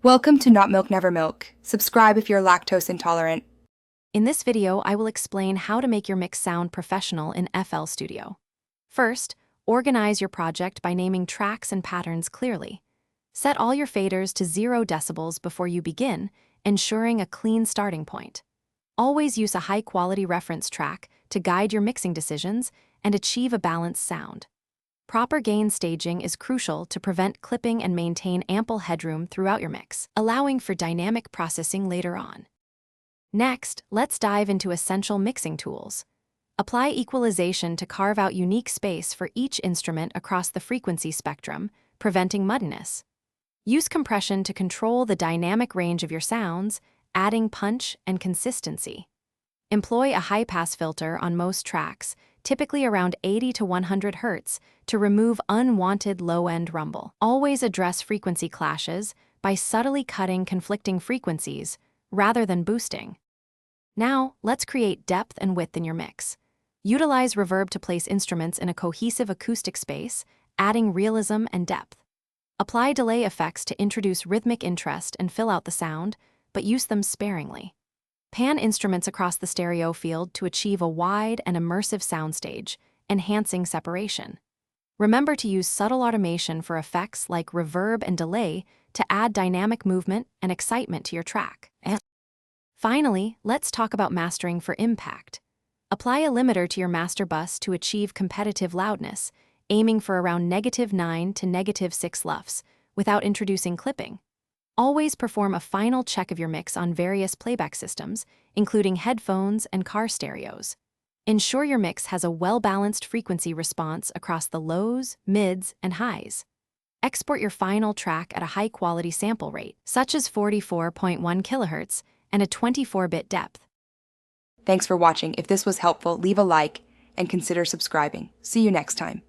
Welcome to Not Milk Never Milk. Subscribe if you're lactose intolerant. In this video, I will explain how to make your mix sound professional in FL Studio. First, organize your project by naming tracks and patterns clearly. Set all your faders to 0 decibels before you begin, ensuring a clean starting point. Always use a high-quality reference track to guide your mixing decisions and achieve a balanced sound. Proper gain staging is crucial to prevent clipping and maintain ample headroom throughout your mix, allowing for dynamic processing later on. Next, let's dive into essential mixing tools. Apply equalization to carve out unique space for each instrument across the frequency spectrum, preventing muddiness. Use compression to control the dynamic range of your sounds, adding punch and consistency. Employ a high-pass filter on most tracks, typically around 80 to 100 Hz, to remove unwanted low-end rumble. Always address frequency clashes by subtly cutting conflicting frequencies rather than boosting. Now, let's create depth and width in your mix. Utilize reverb to place instruments in a cohesive acoustic space, adding realism and depth. Apply delay effects to introduce rhythmic interest and fill out the sound, but use them sparingly. Pan instruments across the stereo field to achieve a wide and immersive soundstage, enhancing separation. Remember to use subtle automation for effects like reverb and delay to add dynamic movement and excitement to your track. Finally, let's talk about mastering for impact. Apply a limiter to your master bus to achieve competitive loudness, aiming for around -9 to -6 LUFS without introducing clipping. Always perform a final check of your mix on various playback systems, including headphones and car stereos. Ensure your mix has a well-balanced frequency response across the lows, mids, and highs. Export your final track at a high-quality sample rate, such as 44.1 kHz and a 24-bit depth. Thanks for watching. If this was helpful, leave a like and consider subscribing. See you next time.